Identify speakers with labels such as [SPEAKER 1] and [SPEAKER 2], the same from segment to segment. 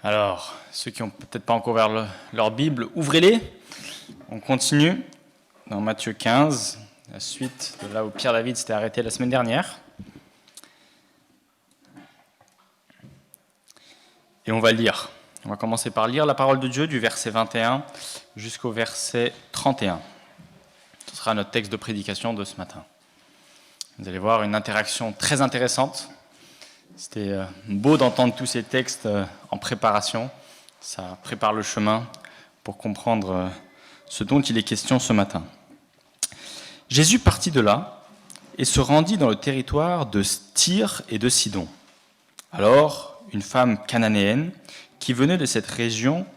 [SPEAKER 1] Alors, ceux qui n'ont peut-être pas encore ouvert leur Bible, ouvrez-les. On continue dans Matthieu 15, la suite de là où Pierre David s'était arrêté la semaine dernière. Et on va lire. On va commencer par lire la parole de Dieu du verset 21 jusqu'au verset 31. Ce sera notre texte de prédication de ce matin. Vous allez voir une interaction très intéressante. C'était beau d'entendre tous ces textes en préparation. Ça prépare le chemin pour comprendre ce dont il est question ce matin. Jésus partit de là et se rendit dans le territoire de Tyr et de Sidon. Alors, une femme cananéenne qui venait de cette région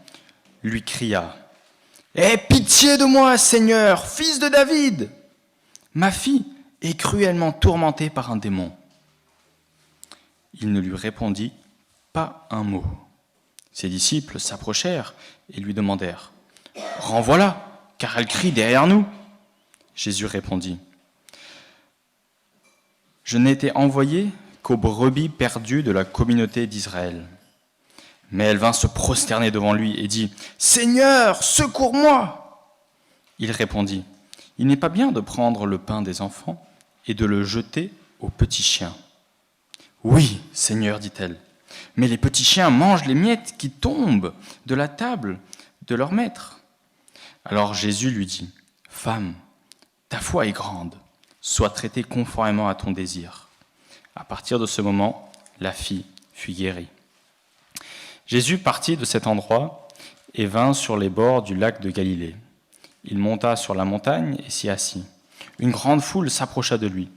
[SPEAKER 1] lui cria « Aie pitié de moi, Seigneur, fils de David ! Ma fille est cruellement tourmentée par un démon. » Il ne lui répondit pas un mot. Ses disciples s'approchèrent et lui demandèrent « Renvoie-la, car elle crie derrière nous. » Jésus répondit « Je n'ai été envoyé qu'aux brebis perdues de la communauté d'Israël. » Mais elle vint se prosterner devant lui et dit « Seigneur, secours-moi » Il répondit « Il n'est pas bien de prendre le pain des enfants et de le jeter aux petits chiens. » « Oui, Seigneur, dit-elle, mais les petits chiens mangent les miettes qui tombent de la table de leur maître. » Alors Jésus lui dit, « Femme, ta foi est grande, sois traitée conformément à ton désir. » À partir de ce moment, la fille fut guérie. Jésus partit de cet endroit et vint sur les bords du lac de Galilée. Il monta sur la montagne et s'y assit. Une grande foule s'approcha de lui.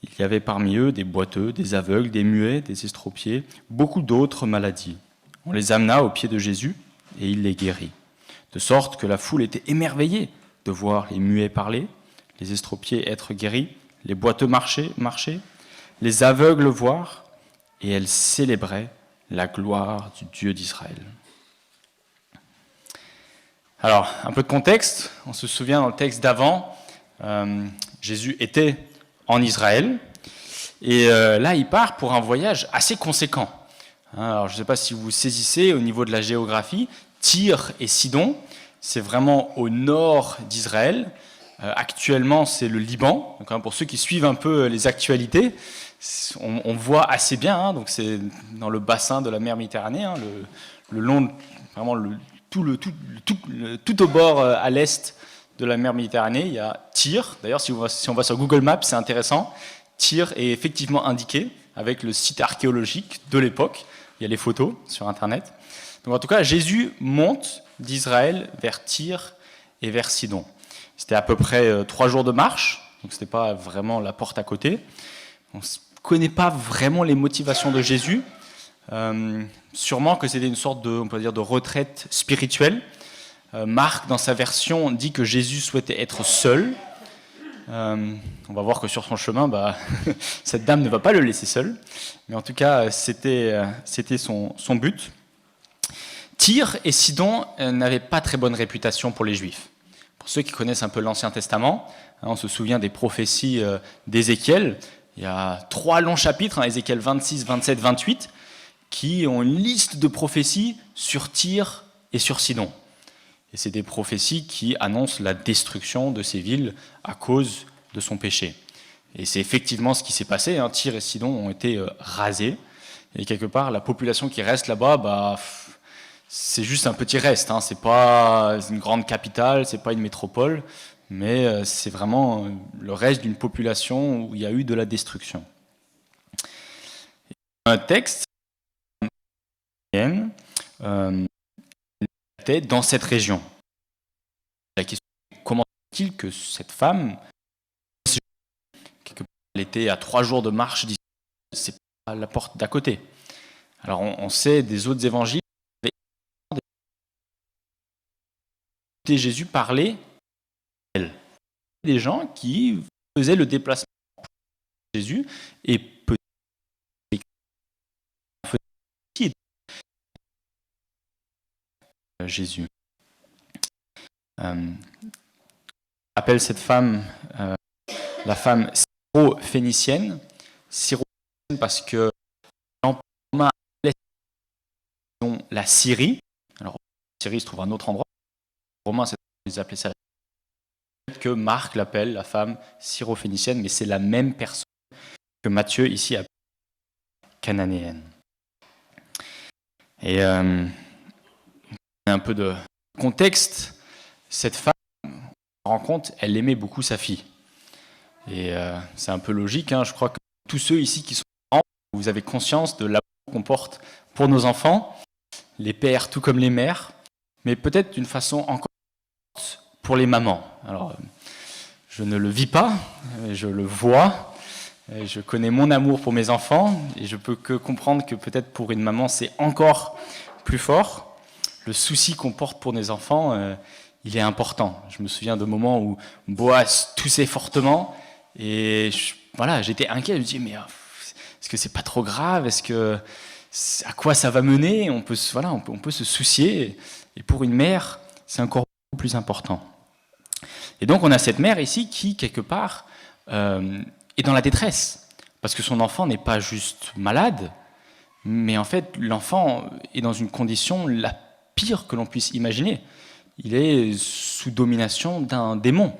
[SPEAKER 1] Il y avait parmi eux des boiteux, des aveugles, des muets, des estropiés, beaucoup d'autres maladies. On les amena aux pieds de Jésus et il les guérit. De sorte que la foule était émerveillée de voir les muets parler, les estropiés être guéris, les boiteux marcher, les aveugles voir, et elle célébrait la gloire du Dieu d'Israël. Alors, un peu de contexte. On se souvient dans le texte d'avant, Jésus était en Israël, et là il part pour un voyage assez conséquent. Alors je ne sais pas si vous saisissez au niveau de la géographie, Tyr et Sidon, c'est vraiment au nord d'Israël. Actuellement c'est le Liban, donc, pour ceux qui suivent un peu les actualités, on voit assez bien, donc c'est dans le bassin de la mer Méditerranée, le long, vraiment tout au bord à l'est de la mer Méditerranée, il y a Tyr. D'ailleurs, si on va sur Google Maps, c'est intéressant. Tyr est effectivement indiqué avec le site archéologique de l'époque. Il y a les photos sur Internet. Donc, en tout cas, Jésus monte d'Israël vers Tyr et vers Sidon. C'était à peu près 3 jours de marche, donc ce n'était pas vraiment la porte à côté. On ne connaît pas vraiment les motivations de Jésus. Sûrement que c'était une sorte de, on peut dire, de retraite spirituelle. Marc, dans sa version, dit que Jésus souhaitait être seul. On va voir que sur son chemin, cette dame ne va pas le laisser seul. Mais en tout cas, c'était son but. Tyr et Sidon n'avaient pas très bonne réputation pour les Juifs. Pour ceux qui connaissent un peu l'Ancien Testament, on se souvient des prophéties d'Ézéchiel. Il y a 3 longs chapitres, Ézéchiel 26, 27, 28, qui ont une liste de prophéties sur Tyr et sur Sidon. Et c'est des prophéties qui annoncent la destruction de ces villes à cause de son péché. Et c'est effectivement ce qui s'est passé. Tyr et Sidon ont été rasés. Et quelque part, la population qui reste là-bas, c'est juste un petit reste. C'est pas une grande capitale, c'est pas une métropole, mais c'est vraiment le reste d'une population où il y a eu de la destruction. Un texte était dans cette région. La question est comment est-il que cette femme, elle était à 3 jours de marche d'ici, c'est pas la porte d'à côté. Alors on sait des autres évangiles, Jésus parlait d'elle. Des gens qui faisaient le déplacement de Jésus et peut-être Jésus. Appelle cette femme la femme syro-phénicienne. Syro-phénicienne parce que la Syrie. Alors, la Syrie se trouve à un autre endroit. Les Romains, ils appelaient ça que Marc l'appelle la femme syrophénicienne, mais c'est la même personne que Matthieu ici appelle cananéenne. Et un peu de contexte, cette femme, on se rend compte, elle aimait beaucoup sa fille. Et c'est un peu logique, hein, je crois que tous ceux ici qui sont parents, vous avez conscience de l'amour qu'on porte pour nos enfants, les pères tout comme les mères, mais peut-être d'une façon encore pour les mamans. Alors, je ne le vis pas, je le vois, je connais mon amour pour mes enfants, et je peux que comprendre que peut-être pour une maman, c'est encore plus fort. Le souci qu'on porte pour nos enfants, il est important. Je me souviens de moments où Boaz toussait fortement, et voilà, j'étais inquiet, je me disais, mais est-ce que c'est pas trop grave? À quoi ça va mener? On peut se soucier, et pour une mère, c'est encore beaucoup plus important. Et donc on a cette mère ici qui, quelque part, est dans la détresse, parce que son enfant n'est pas juste malade, mais en fait l'enfant est dans une condition la pire que l'on puisse imaginer. Il est sous domination d'un démon.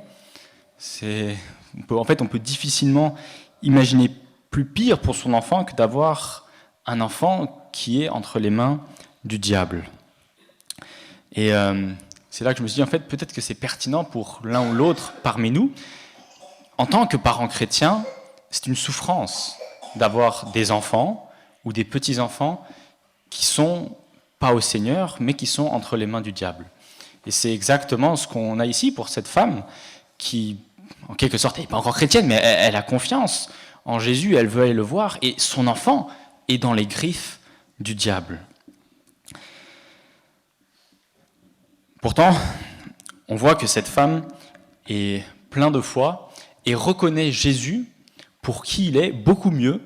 [SPEAKER 1] On peut difficilement imaginer plus pire pour son enfant que d'avoir un enfant qui est entre les mains du diable. Et c'est là que je me suis dit, en fait, peut-être que c'est pertinent pour l'un ou l'autre parmi nous. En tant que parents chrétiens, c'est une souffrance d'avoir des enfants ou des petits-enfants qui sont pas au Seigneur, mais qui sont entre les mains du diable. Et c'est exactement ce qu'on a ici pour cette femme qui, en quelque sorte, elle n'est pas encore chrétienne, mais elle a confiance en Jésus, elle veut aller le voir, et son enfant est dans les griffes du diable. Pourtant, on voit que cette femme est pleine de foi et reconnaît Jésus pour qui il est beaucoup mieux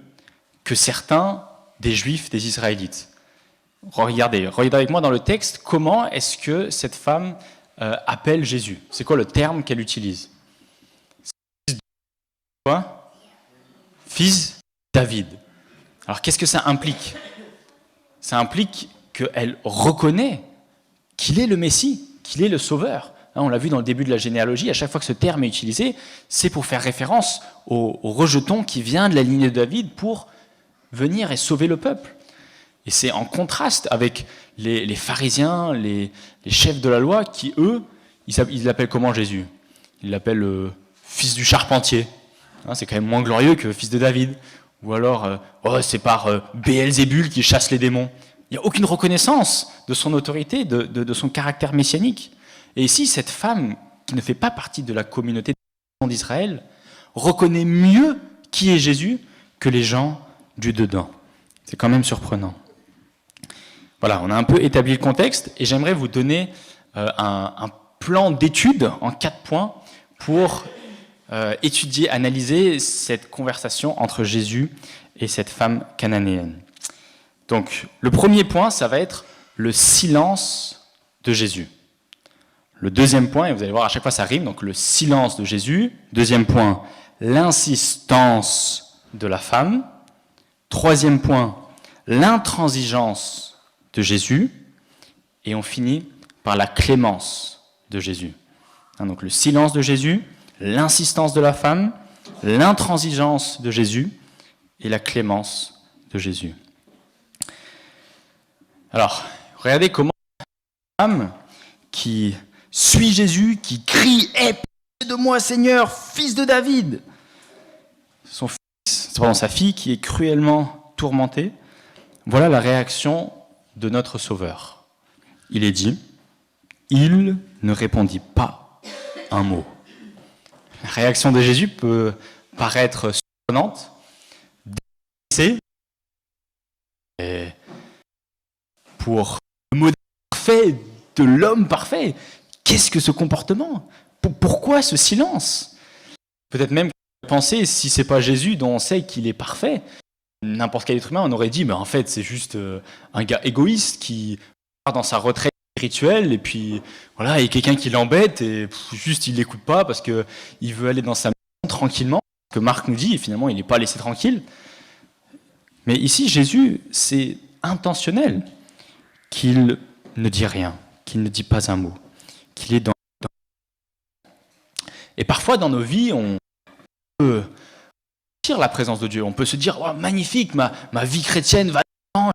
[SPEAKER 1] que certains des Juifs, des Israélites. Regardez avec moi dans le texte, comment est-ce que cette femme appelle Jésus? C'est quoi le terme qu'elle utilise? Quoi? Fils de David. Alors qu'est-ce que ça implique? Ça implique qu'elle reconnaît qu'il est le Messie, qu'il est le Sauveur. On l'a vu dans le début de la généalogie, à chaque fois que ce terme est utilisé, c'est pour faire référence au rejeton qui vient de la lignée de David pour venir et sauver le peuple. Et c'est en contraste avec les pharisiens, les chefs de la loi, qui, eux, ils l'appellent comment Jésus? Ils l'appellent fils du charpentier. C'est quand même moins glorieux que fils de David. Ou alors, c'est par Béelzébul qui chasse les démons. Il n'y a aucune reconnaissance de son autorité, de son caractère messianique. Et ici, cette femme, qui ne fait pas partie de la communauté d'Israël, reconnaît mieux qui est Jésus que les gens du dedans. C'est quand même surprenant. Voilà, on a un peu établi le contexte, et j'aimerais vous donner un plan d'étude en 4 points pour étudier, analyser cette conversation entre Jésus et cette femme cananéenne. Donc, le premier point, ça va être le silence de Jésus. Le deuxième point, et vous allez voir, à chaque fois ça rime, donc le silence de Jésus. Deuxième point, l'insistance de la femme. Troisième point, l'intransigeance de Jésus. Et on finit par la clémence de Jésus. Donc le silence de Jésus, l'insistance de la femme, l'intransigeance de Jésus et la clémence de Jésus. Alors, regardez comment une femme qui suit Jésus, qui crie « Aie pitié de moi, Seigneur, fils de David !» sa fille qui est cruellement tourmentée. Voilà la réaction de notre Sauveur. Il est dit « Il ne répondit pas un mot ». La réaction de Jésus peut paraître surprenante, pour le modèle parfait de l'homme parfait. Qu'est-ce que ce comportement? Pourquoi ce silence? Peut-être même penser, si c'est pas Jésus dont on sait qu'il est parfait, n'importe quel être humain, on aurait dit, mais en fait, c'est juste un gars égoïste qui part dans sa retraite spirituelle, et puis voilà, il y a quelqu'un qui l'embête, et juste il l'écoute pas parce qu'il veut aller dans sa maison tranquillement, ce que Marc nous dit, et finalement il n'est pas laissé tranquille. Mais ici, Jésus, c'est intentionnel. qu'il ne dit rien, qu'il ne dit pas un mot, qu'il est dans... Et parfois dans nos vies, on peut sentir la présence de Dieu. On peut se dire, oh, magnifique, ma vie chrétienne va bien.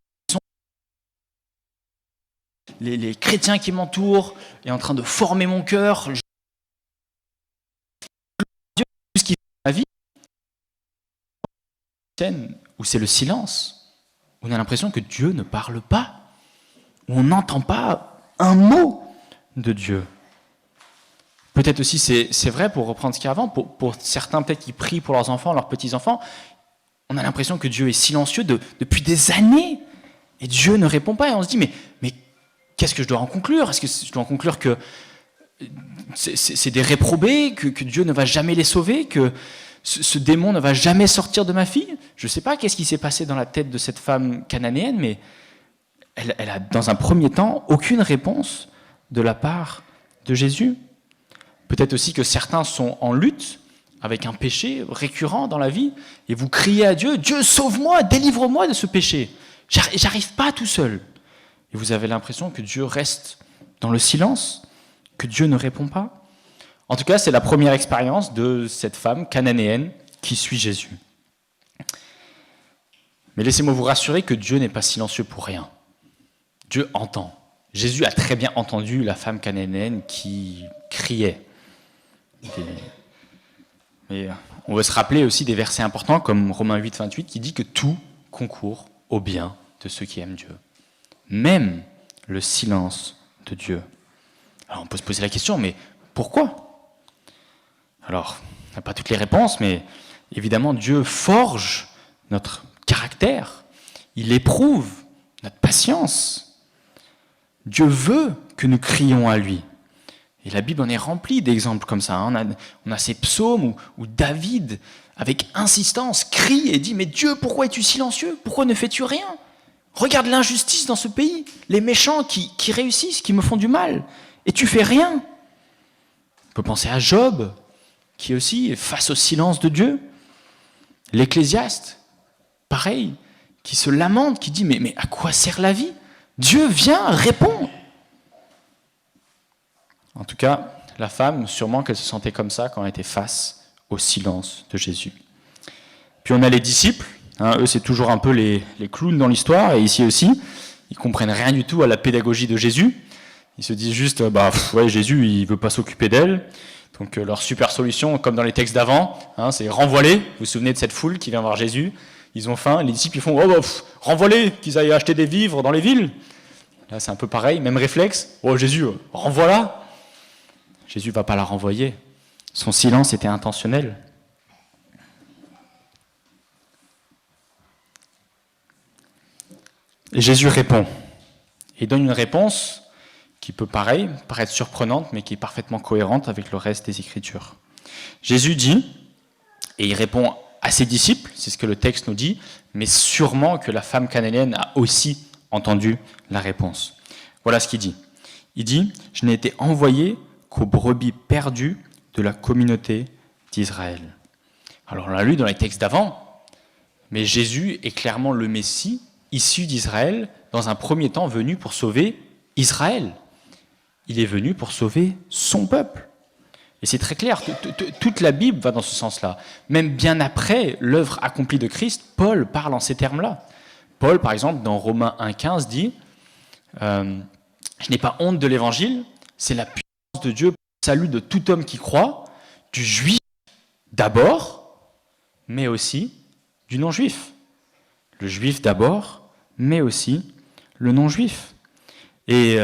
[SPEAKER 1] Les chrétiens qui m'entourent est en train de former mon cœur. Dieu, tout ce qui fait ma vie, où c'est le silence, où on a l'impression que Dieu ne parle pas, où on n'entend pas un mot de Dieu. Peut-être aussi, c'est vrai, pour reprendre ce qu'il y a avant, pour certains peut-être qui prient pour leurs enfants, leurs petits-enfants, on a l'impression que Dieu est silencieux depuis des années, et Dieu ne répond pas, et on se dit, mais qu'est-ce que je dois en conclure? Est-ce que je dois en conclure que c'est des réprobés, que Dieu ne va jamais les sauver, que ce démon ne va jamais sortir de ma fille? Je ne sais pas qu'est-ce qui s'est passé dans la tête de cette femme cananéenne, mais elle a, dans un premier temps, aucune réponse de la part de Jésus. Peut-être aussi que certains sont en lutte avec un péché récurrent dans la vie, et vous criez à Dieu, « Dieu, sauve-moi, délivre-moi de ce péché. J'arrive pas tout seul. » Et vous avez l'impression que Dieu reste dans le silence, que Dieu ne répond pas. En tout cas, c'est la première expérience de cette femme cananéenne qui suit Jésus. Mais laissez-moi vous rassurer que Dieu n'est pas silencieux pour rien. Dieu entend. Jésus a très bien entendu la femme cananéenne qui criait. Mais on veut se rappeler aussi des versets importants comme Romains 8, 28 qui dit que tout concourt au bien de ceux qui aiment Dieu. Même le silence de Dieu. Alors on peut se poser la question, mais pourquoi? Alors, on n'a pas toutes les réponses, mais évidemment Dieu forge notre caractère, il éprouve notre patience. Dieu veut que nous crions à lui. Et la Bible en est remplie d'exemples comme ça. On a ces psaumes où David, avec insistance, crie et dit « Mais Dieu, pourquoi es-tu silencieux? Pourquoi ne fais-tu rien? Regarde l'injustice dans ce pays, les méchants qui réussissent, qui me font du mal, et tu fais rien. » On peut penser à Job, qui aussi est face au silence de Dieu. L'Ecclésiaste, pareil, qui se lamente, qui dit « Mais à quoi sert la vie? Dieu vient, répond. » En tout cas, la femme, sûrement qu'elle se sentait comme ça quand elle était face au silence de Jésus. Puis on a les disciples, eux c'est toujours un peu les clowns dans l'histoire, et ici aussi, ils comprennent rien du tout à la pédagogie de Jésus. Ils se disent juste, ouais, Jésus il veut pas s'occuper d'elle, donc leur super solution, comme dans les textes d'avant, c'est renvoie-les. Vous vous souvenez de cette foule qui vient voir Jésus, ils ont faim, les disciples ils font, renvoie-les, qu'ils aillent acheter des vivres dans les villes. Là c'est un peu pareil, même réflexe, Jésus, renvoie-la. Jésus ne va pas la renvoyer. Son silence était intentionnel. Et Jésus répond. Il donne une réponse qui peut paraître surprenante, mais qui est parfaitement cohérente avec le reste des Écritures. Jésus dit, et il répond à ses disciples, c'est ce que le texte nous dit, mais sûrement que la femme cananéenne a aussi entendu la réponse. Voilà ce qu'il dit. Il dit, « Je n'ai été envoyé qu'aux brebis perdues de la communauté d'Israël. » Alors on l'a lu dans les textes d'avant, mais Jésus est clairement le Messie, issu d'Israël, dans un premier temps venu pour sauver Israël. Il est venu pour sauver son peuple. Et c'est très clair, toute la Bible va dans ce sens-là. Même bien après l'œuvre accomplie de Christ, Paul parle en ces termes-là. Paul, par exemple, dans Romains 1,15, dit « Je n'ai pas honte de l'évangile, c'est la puissance de Dieu pour le salut de tout homme qui croit, du juif d'abord, mais aussi du non-juif. Le juif d'abord, mais aussi le non-juif. » Et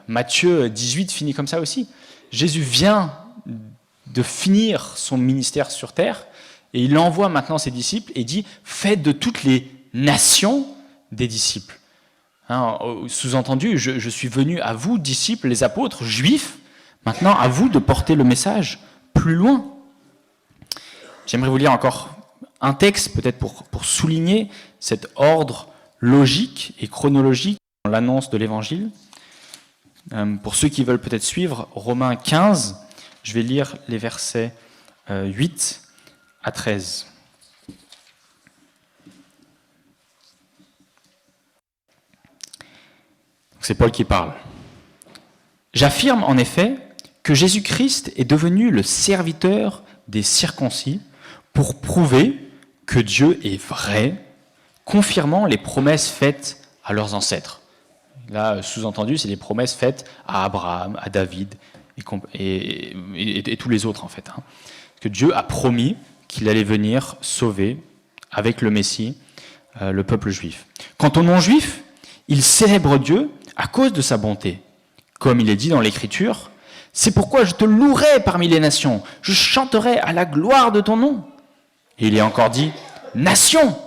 [SPEAKER 1] Matthieu 18 finit comme ça aussi. Jésus vient de finir son ministère sur terre et il envoie maintenant ses disciples et dit « Faites de toutes les nations des disciples. » Sous-entendu, je suis venu à vous, disciples, les apôtres, juifs, maintenant à vous de porter le message plus loin. J'aimerais vous lire encore un texte, peut-être pour souligner cet ordre logique et chronologique dans l'annonce de l'Évangile. Pour ceux qui veulent peut-être suivre, Romains 15, je vais lire les versets 8 à 13. C'est Paul qui parle. J'affirme en effet que Jésus-Christ est devenu le serviteur des circoncis pour prouver que Dieu est vrai, confirmant les promesses faites à leurs ancêtres. Là, sous-entendu, c'est des promesses faites à Abraham, à David et tous les autres, en fait. Que Dieu a promis qu'il allait venir sauver, avec le Messie, le peuple juif. Quant aux non-juifs, ils célèbrent Dieu à cause de sa bonté. Comme il est dit dans l'Écriture, « C'est pourquoi je te louerai parmi les nations, je chanterai à la gloire de ton nom. » Et il est encore dit, « Nations,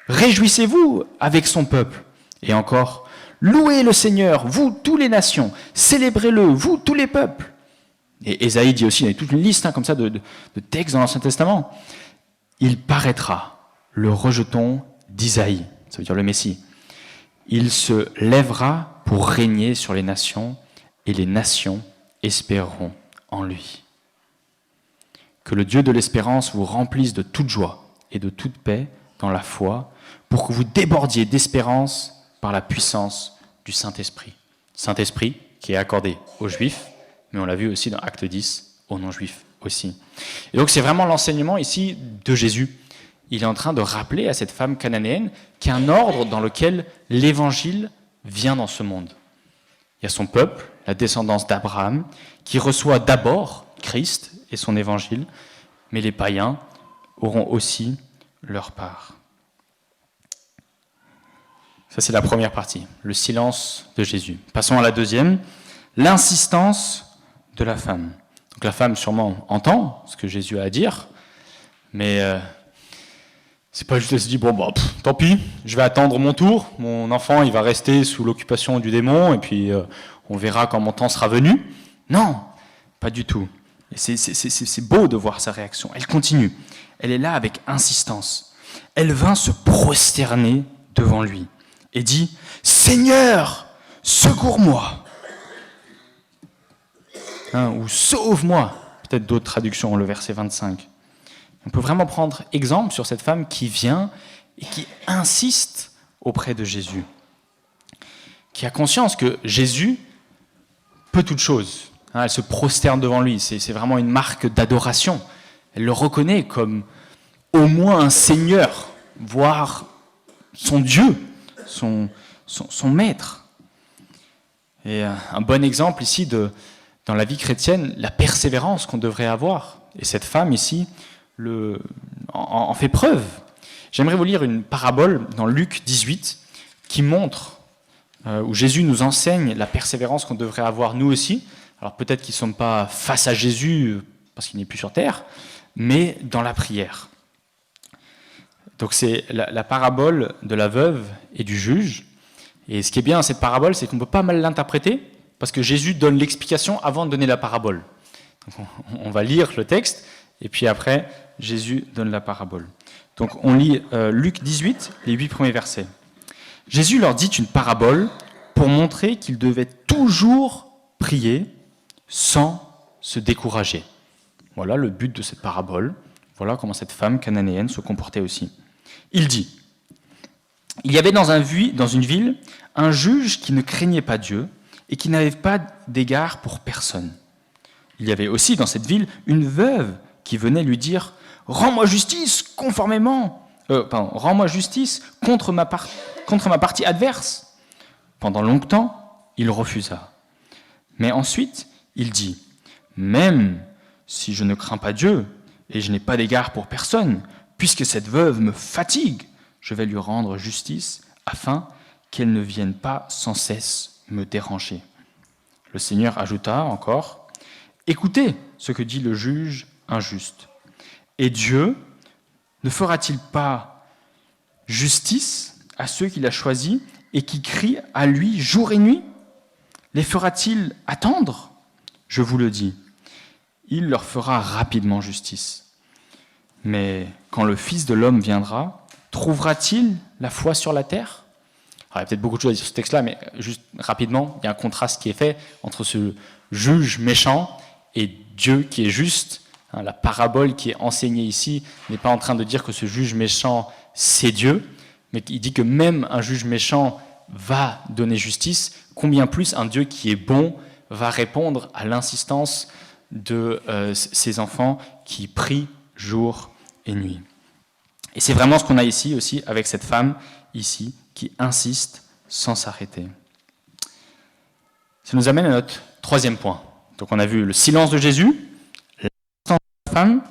[SPEAKER 1] réjouissez-vous avec son peuple. » Et encore, « Louez le Seigneur, vous, tous les nations, célébrez-le, vous, tous les peuples. » Et Ésaïe dit aussi, il y a toute une liste comme ça de textes dans l'Ancien Testament. « Il paraîtra, le rejeton d'Isaïe. » Ça veut dire le Messie. « Il se lèvera pour régner sur les nations, et les nations espéreront en lui. » Que le Dieu de l'espérance vous remplisse de toute joie et de toute paix dans la foi, pour que vous débordiez d'espérance par la puissance du Saint-Esprit. Saint-Esprit qui est accordé aux Juifs, mais on l'a vu aussi dans Acte 10, aux non-Juifs aussi. Et donc c'est vraiment l'enseignement ici de Jésus. Il est en train de rappeler à cette femme cananéenne qu'il y a un ordre dans lequel l'évangile vient dans ce monde. Il y a son peuple, la descendance d'Abraham, qui reçoit d'abord Christ et son évangile, mais les païens auront aussi leur part. Ça, c'est la première partie, le silence de Jésus. Passons à la deuxième, l'insistance de la femme. Donc la femme sûrement entend ce que Jésus a à dire, mais c'est pas juste elle se dit, tant pis, je vais attendre mon tour, mon enfant il va rester sous l'occupation du démon, et puis on verra quand mon temps sera venu. Non, pas du tout. Et c'est beau de voir sa réaction. Elle continue. Elle est là avec insistance. Elle vint se prosterner devant lui et dit « Seigneur, secours-moi » ou « Sauve-moi » peut-être d'autres traductions, le verset 25. On peut vraiment prendre exemple sur cette femme qui vient et qui insiste auprès de Jésus, qui a conscience que Jésus peut toutes choses. Elle se prosterne devant lui, c'est vraiment une marque d'adoration. Elle le reconnaît comme au moins un Seigneur, voire son Dieu, son maître. Et un bon exemple ici dans la vie chrétienne, la persévérance qu'on devrait avoir. Et cette femme ici en fait preuve. J'aimerais vous lire une parabole dans Luc 18 qui montre, où Jésus nous enseigne la persévérance qu'on devrait avoir nous aussi. Alors peut-être qu'ils ne sont pas face à Jésus parce qu'il n'est plus sur terre, mais dans la prière. Donc c'est la parabole de la veuve et du juge. Et ce qui est bien dans cette parabole, c'est qu'on ne peut pas mal l'interpréter parce que Jésus donne l'explication avant de donner la parabole. Donc on va lire le texte et puis après, Jésus donne la parabole. Donc on lit Luc 18, les 8 premiers versets. Jésus leur dit une parabole pour montrer qu'ils devaient toujours prier sans se décourager. Voilà le but de cette parabole. Voilà comment cette femme cananéenne se comportait aussi. Il dit, « Il y avait dans une ville un juge qui ne craignait pas Dieu et qui n'avait pas d'égard pour personne. Il y avait aussi dans cette ville une veuve qui venait lui dire « Rends-moi justice rends-moi justice contre ma partie adverse. » Pendant longtemps, il refusa. Mais ensuite, il dit « Même si je ne crains pas Dieu et je n'ai pas d'égard pour personne, puisque cette veuve me fatigue, je vais lui rendre justice afin qu'elle ne vienne pas sans cesse me déranger. » Le Seigneur ajouta encore « Écoutez ce que dit le juge injuste. Et Dieu ne fera-t-il pas justice à ceux qu'il a choisis et qui crient à lui jour et nuit? Les fera-t-il attendre? Je vous le dis, il leur fera rapidement justice. Mais quand le Fils de l'homme viendra, trouvera-t-il la foi sur la terre? » Alors, il y a peut-être beaucoup de choses à dire sur ce texte-là, mais juste rapidement, il y a un contraste qui est fait entre ce juge méchant et Dieu qui est juste. La parabole qui est enseignée ici n'est pas en train de dire que ce juge méchant, c'est Dieu, mais il dit que même un juge méchant va donner justice, combien plus un Dieu qui est bon va répondre à l'insistance de ses enfants qui prient jour et nuit. Et c'est vraiment ce qu'on a ici aussi avec cette femme ici qui insiste sans s'arrêter. Ça nous amène à notre troisième point. Donc on a vu le silence de Jésus, l'insistance de la femme,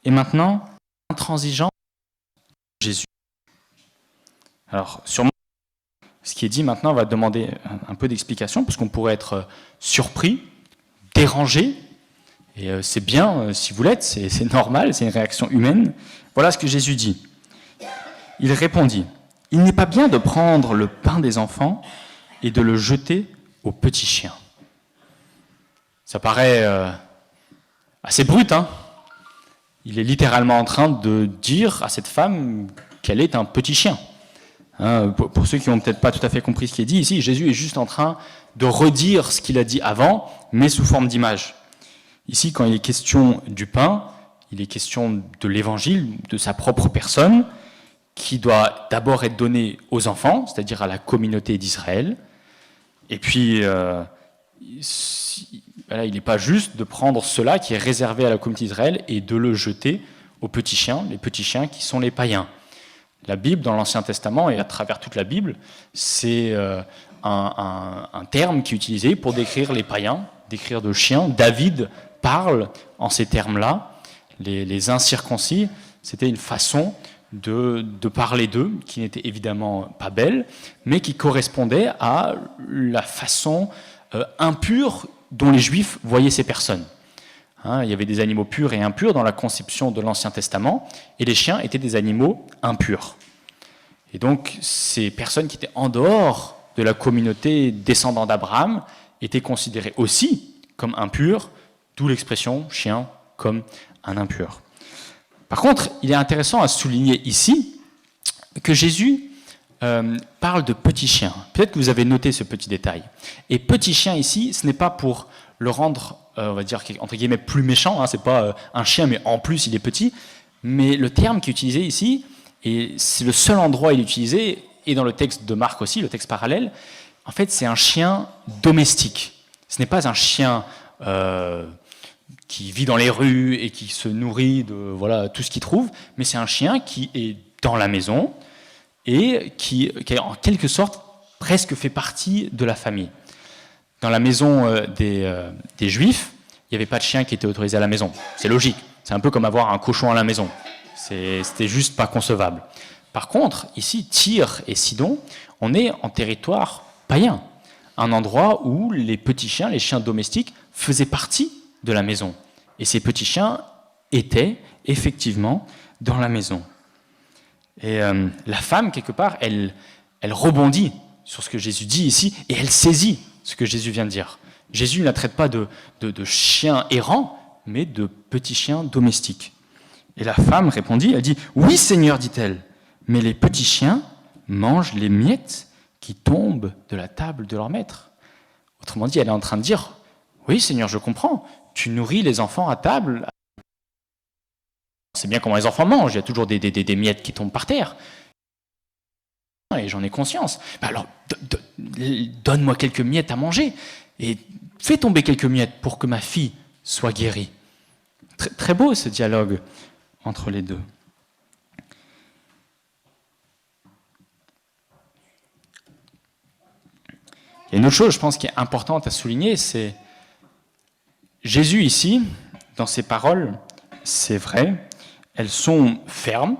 [SPEAKER 1] et maintenant l'intransigeance de Jésus. Alors sûrement, ce qui est dit maintenant va demander un peu d'explication, parce qu'on pourrait être surpris, dérangé, et c'est bien si vous l'êtes, c'est normal, c'est une réaction humaine. Voilà ce que Jésus dit. Il répondit, « Il n'est pas bien de prendre le pain des enfants et de le jeter aux petits chiens. » Ça paraît assez brut, hein ? Il est littéralement en train de dire à cette femme qu'elle est un petit chien. Hein, pour ceux qui n'ont peut-être pas tout à fait compris ce qui est dit ici, Jésus est juste en train de redire ce qu'il a dit avant, mais sous forme d'image. Ici, quand il est question du pain, il est question de l'évangile, de sa propre personne, qui doit d'abord être donné aux enfants, c'est-à-dire à la communauté d'Israël. Et puis, il n'est pas juste de prendre cela qui est réservé à la communauté d'Israël et de le jeter aux petits chiens, les petits chiens qui sont les païens. La Bible, dans l'Ancien Testament et à travers toute la Bible, c'est un terme qui est utilisé pour décrire les païens, décrire de chiens. David parle en ces termes-là. Les incirconcis, c'était une façon de parler d'eux, qui n'était évidemment pas belle, mais qui correspondait à la façon impure dont les Juifs voyaient ces personnes. Il y avait des animaux purs et impurs dans la conception de l'Ancien Testament, et les chiens étaient des animaux impurs. Et donc, ces personnes qui étaient en dehors de la communauté descendant d'Abraham étaient considérées aussi comme impures, d'où l'expression « chien » comme un impur. Par contre, il est intéressant à souligner ici que Jésus parle de petits chiens. Peut-être que vous avez noté ce petit détail. Et petit chien ici, ce n'est pas pour le rendre, on va dire, entre guillemets, plus méchant, hein, c'est pas un chien, mais en plus il est petit, mais le terme qui est utilisé ici, et c'est le seul endroit où il est utilisé, et dans le texte de Marc aussi, le texte parallèle, en fait c'est un chien domestique. Ce n'est pas un chien qui vit dans les rues et qui se nourrit de tout ce qu'il trouve, mais c'est un chien qui est dans la maison et qui en quelque sorte presque fait partie de la famille. Dans la maison des Juifs, il n'y avait pas de chien qui était autorisé à la maison. C'est logique. C'est un peu comme avoir un cochon à la maison. C'était juste pas concevable. Par contre, ici, Tyr et Sidon, on est en territoire païen. Un endroit où les petits chiens, les chiens domestiques, faisaient partie de la maison. Et ces petits chiens étaient effectivement dans la maison. Et la femme, quelque part, elle rebondit sur ce que Jésus dit ici, et elle saisit ce que Jésus vient de dire. Jésus ne la traite pas de chiens errants, mais de petits chiens domestiques. Et la femme répondit, elle dit « Oui, Seigneur, dit-elle, mais les petits chiens mangent les miettes qui tombent de la table de leur maître. » Autrement dit, elle est en train de dire « Oui, Seigneur, je comprends, tu nourris les enfants à table. C'est bien comment les enfants mangent, il y a toujours des miettes qui tombent par terre. Et j'en ai conscience. Alors, donne-moi quelques miettes à manger et fais tomber quelques miettes pour que ma fille soit guérie. » Très, très beau ce dialogue entre les deux. Il y a une autre chose, je pense, qui est importante à souligner, c'est Jésus ici, dans ses paroles, c'est vrai, elles sont fermes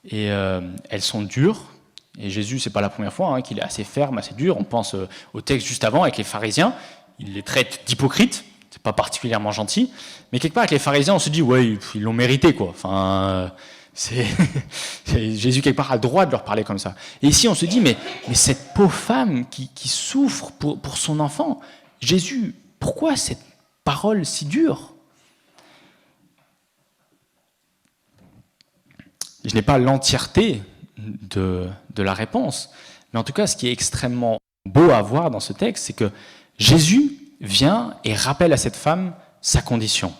[SPEAKER 1] et elles sont dures. Et Jésus, c'est pas la première fois qu'il est assez ferme, assez dur. On pense au texte juste avant avec les pharisiens. Il les traite d'hypocrites. C'est pas particulièrement gentil. Mais quelque part, avec les pharisiens, on se dit, ouais, ils l'ont mérité, quoi. Enfin, Jésus, quelque part, a le droit de leur parler comme ça. Et ici, on se dit, mais cette pauvre femme qui souffre pour son enfant, Jésus, pourquoi cette parole si dure? Je n'ai pas l'entièreté de la réponse. Mais en tout cas, ce qui est extrêmement beau à voir dans ce texte, c'est que Jésus vient et rappelle à cette femme sa condition.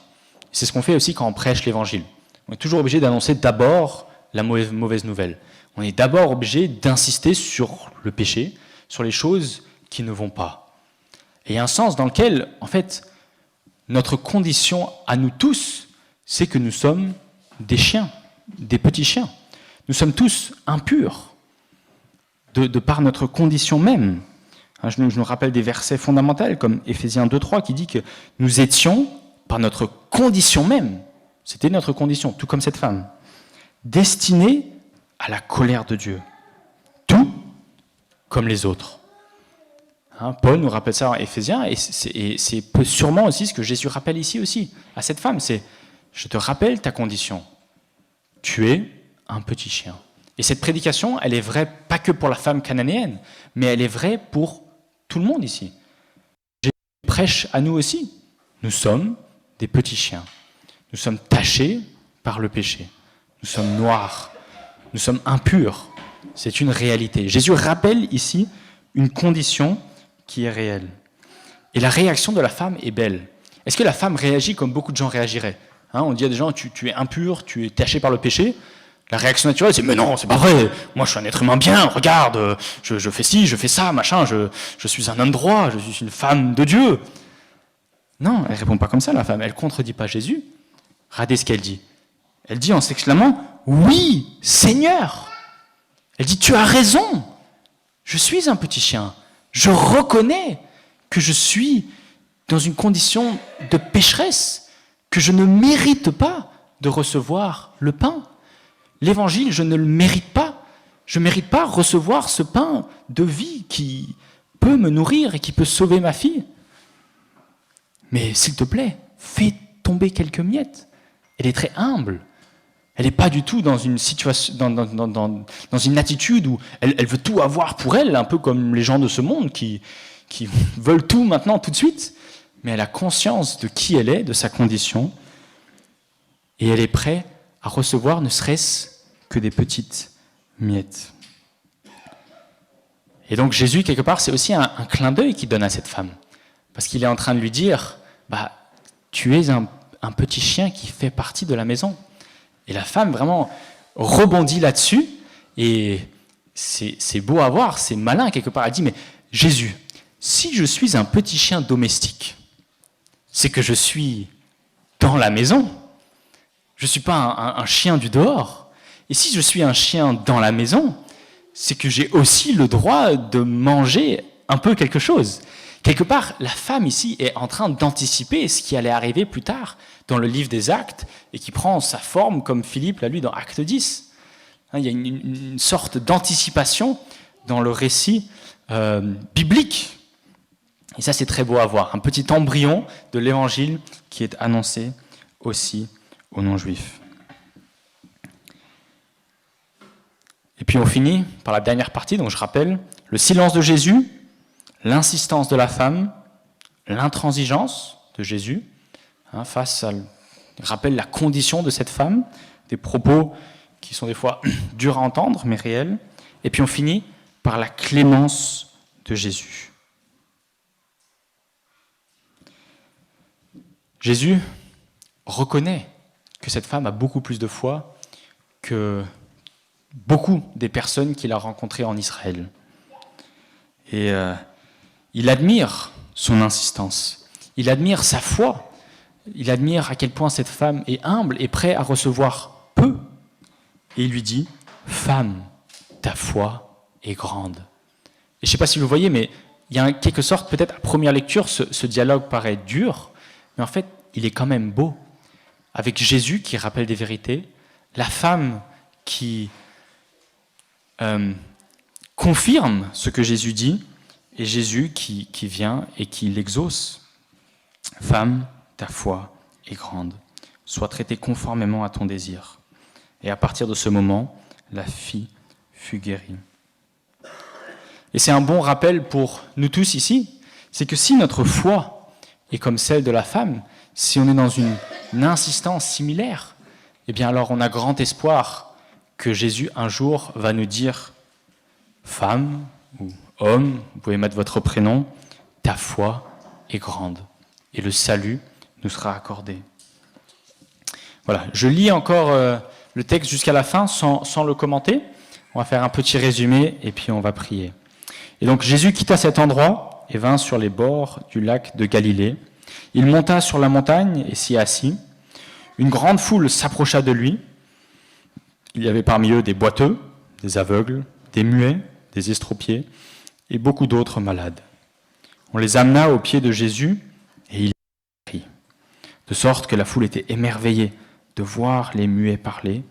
[SPEAKER 1] C'est ce qu'on fait aussi quand on prêche l'évangile. On est toujours obligé d'annoncer d'abord la mauvaise nouvelle. On est d'abord obligé d'insister sur le péché, sur les choses qui ne vont pas. Et il y a un sens dans lequel, en fait, notre condition à nous tous, c'est que nous sommes des chiens, des petits chiens. Nous sommes tous impurs, de par notre condition même. Je nous rappelle des versets fondamentaux, comme Éphésiens 2,3, qui dit que nous étions, par notre condition même, c'était notre condition, tout comme cette femme, destinés à la colère de Dieu. Tout comme les autres. Paul nous rappelle ça en Éphésiens, et c'est sûrement aussi ce que Jésus rappelle ici aussi, à cette femme, c'est « Je te rappelle ta condition, tu es un petit chien ». Et cette prédication, elle est vraie pas que pour la femme cananéenne, mais elle est vraie pour tout le monde ici. Jésus prêche à nous aussi. Nous sommes des petits chiens. Nous sommes tachés par le péché. Nous sommes noirs. Nous sommes impurs. C'est une réalité. Jésus rappelle ici une condition qui est réelle. Et la réaction de la femme est belle. Est-ce que la femme réagit comme beaucoup de gens réagiraient ? On dit à des gens, tu es impur, tu es taché par le péché. La réaction naturelle, c'est « Mais non, c'est pas vrai, moi je suis un être humain bien, regarde, je fais ci, je fais ça, machin, je suis un homme droit, je suis une femme de Dieu. » Non, elle répond pas comme ça, la femme. Elle contredit pas Jésus. Regardez ce qu'elle dit. Elle dit en s'exclamant « Oui, Seigneur !» Elle dit « Tu as raison, je suis un petit chien. Je reconnais que je suis dans une condition de pécheresse, que je ne mérite pas de recevoir le pain. L'évangile, je ne le mérite pas. Je ne mérite pas recevoir ce pain de vie qui peut me nourrir et qui peut sauver ma fille. Mais s'il te plaît, fais tomber quelques miettes. Elle est très humble. Elle n'est pas du tout dans une situation, dans une attitude où elle veut tout avoir pour elle, un peu comme les gens de ce monde qui veulent tout maintenant, tout de suite. Mais elle a conscience de qui elle est, de sa condition, et elle est prête à recevoir ne serait-ce que des petites miettes. Et donc Jésus, quelque part, c'est aussi un clin d'œil qu'il donne à cette femme. Parce qu'il est en train de lui dire, tu es un petit chien qui fait partie de la maison. Et la femme vraiment rebondit là-dessus, et c'est beau à voir, c'est malin quelque part. Elle dit, mais Jésus, si je suis un petit chien domestique, c'est que je suis dans la maison. Je ne suis pas un chien du dehors. Et si je suis un chien dans la maison, c'est que j'ai aussi le droit de manger un peu quelque chose. Quelque part, la femme ici est en train d'anticiper ce qui allait arriver plus tard dans le livre des Actes et qui prend sa forme comme Philippe l'a lu dans Acte 10. Il y a une sorte d'anticipation dans le récit biblique. Et ça, c'est très beau à voir. Un petit embryon de l'évangile qui est annoncé aussi aux non-juifs. Et puis on finit par la dernière partie, donc je rappelle, le silence de Jésus, l'insistance de la femme, l'intransigeance de Jésus, face à, rappelle la condition de cette femme, des propos qui sont des fois durs à entendre, mais réels. Et puis on finit par la clémence de Jésus. Jésus reconnaît que cette femme a beaucoup plus de foi que beaucoup des personnes qu'il a rencontrées en Israël. Et il admire son insistance, il admire sa foi, il admire à quel point cette femme est humble et prête à recevoir peu. Et il lui dit, « Femme, ta foi est grande. » Et je ne sais pas si vous le voyez, mais il y a en quelque sorte, peut-être à première lecture, ce dialogue paraît dur, mais en fait, il est quand même beau. Avec Jésus qui rappelle des vérités, la femme qui confirme ce que Jésus dit, et Jésus qui vient et qui l'exauce. Femme, ta foi est grande. Sois traitée conformément à ton désir. Et à partir de ce moment, la fille fut guérie. Et c'est un bon rappel pour nous tous ici, c'est que si notre foi est comme celle de la femme, si on est dans une insistance similaire, eh bien alors on a grand espoir que Jésus un jour va nous dire « Femme ou homme, vous pouvez mettre votre prénom, ta foi est grande et le salut nous sera accordé. » Voilà, je lis encore le texte jusqu'à la fin sans le commenter. On va faire un petit résumé et puis on va prier. Et donc Jésus quitta cet endroit et vint sur les bords du lac de Galilée. Il monta sur la montagne et s'y assit. Une grande foule s'approcha de lui. Il y avait parmi eux des boiteux, des aveugles, des muets, des estropiés et beaucoup d'autres malades. On les amena aux pieds de Jésus et il prit, de sorte que la foule était émerveillée de voir les muets parler,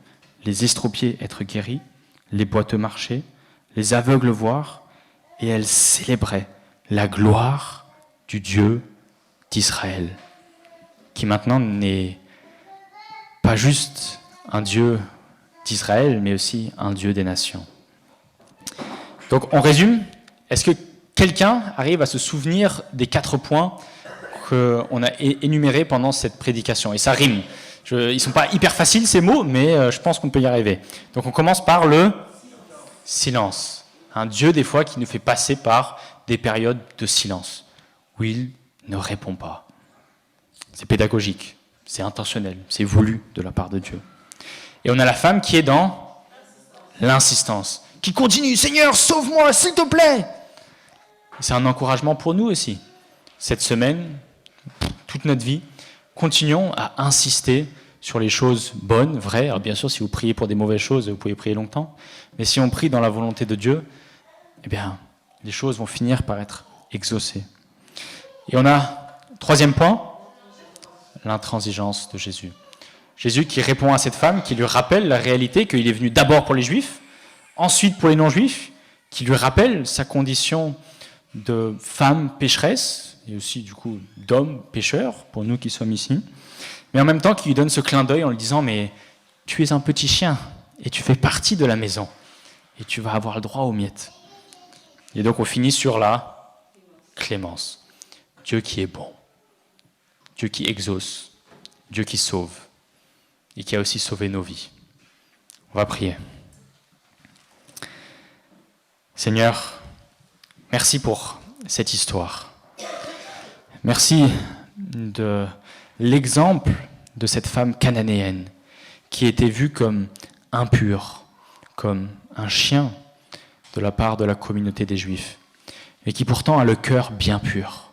[SPEAKER 1] les estropiés être guéris, les boiteux marcher, les aveugles voir, et elle célébrait la gloire du Dieu d'Israël, qui maintenant n'est pas juste un Dieu d'Israël, mais aussi un Dieu des nations. Donc on résume, est-ce que quelqu'un arrive à se souvenir des 4 points qu'on a énumérés pendant cette prédication? Et ça rime. Ils ne sont pas hyper faciles ces mots, mais je pense qu'on peut y arriver. Donc on commence par le silence. Un Dieu des fois qui nous fait passer par des périodes de silence, où il ne répond pas. C'est pédagogique, c'est intentionnel, c'est voulu de la part de Dieu. Et on a la femme qui est dans l'insistance, qui continue, Seigneur, sauve-moi, s'il te plaît. C'est un encouragement pour nous aussi. Cette semaine, toute notre vie, continuons à insister sur les choses bonnes, vraies. Alors bien sûr, si vous priez pour des mauvaises choses, vous pouvez prier longtemps. Mais si on prie dans la volonté de Dieu, eh bien, les choses vont finir par être exaucées. Et on a, 3e point, l'intransigeance de Jésus. Jésus qui répond à cette femme, qui lui rappelle la réalité qu'il est venu d'abord pour les Juifs, ensuite pour les non-Juifs, qui lui rappelle sa condition de femme pécheresse, et aussi du coup d'homme pécheur, pour nous qui sommes ici, mais en même temps qui lui donne ce clin d'œil en lui disant « mais tu es un petit chien, et tu fais partie de la maison, et tu vas avoir le droit aux miettes ». Et donc on finit sur la clémence. Dieu qui est bon, Dieu qui exauce, Dieu qui sauve, et qui a aussi sauvé nos vies. On va prier. Seigneur, merci pour cette histoire. Merci de l'exemple de cette femme cananéenne qui était vue comme impure, comme un chien de la part de la communauté des Juifs, et qui pourtant a le cœur bien pur.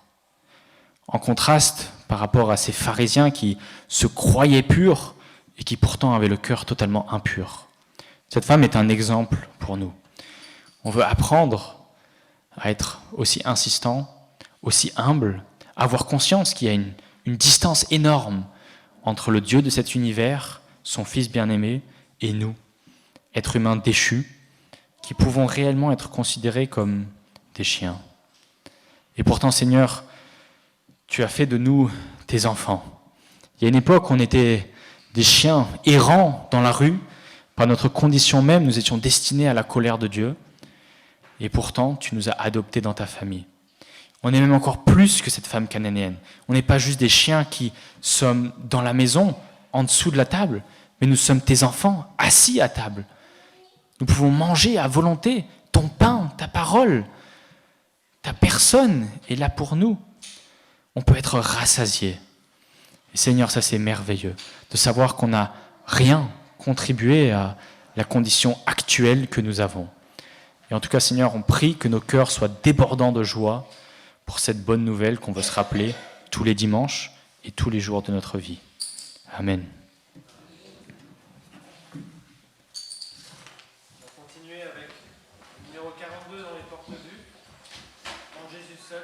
[SPEAKER 1] En contraste par rapport à ces pharisiens qui se croyaient purs et qui pourtant avaient le cœur totalement impur. Cette femme est un exemple pour nous. On veut apprendre à être aussi insistant, aussi humble, avoir conscience qu'il y a une distance énorme entre le Dieu de cet univers, son Fils bien-aimé, et nous, êtres humains déchus, qui pouvons réellement être considérés comme des chiens. Et pourtant, Seigneur, tu as fait de nous tes enfants. Il y a une époque où on était des chiens errants dans la rue. Par notre condition même, nous étions destinés à la colère de Dieu. Et pourtant, tu nous as adoptés dans ta famille. On est même encore plus que cette femme cananéenne. On n'est pas juste des chiens qui sommes dans la maison, en dessous de la table, mais nous sommes tes enfants, assis à table. Nous pouvons manger à volonté ton pain, ta parole. Ta personne est là pour nous. On peut être rassasié. Et Seigneur, ça c'est merveilleux, de savoir qu'on n'a rien contribué à la condition actuelle que nous avons. Et en tout cas, Seigneur, on prie que nos cœurs soient débordants de joie pour cette bonne nouvelle qu'on veut se rappeler tous les dimanches et tous les jours de notre vie. Amen.
[SPEAKER 2] On va continuer avec numéro 42 dans les portes vues. En Jésus seul.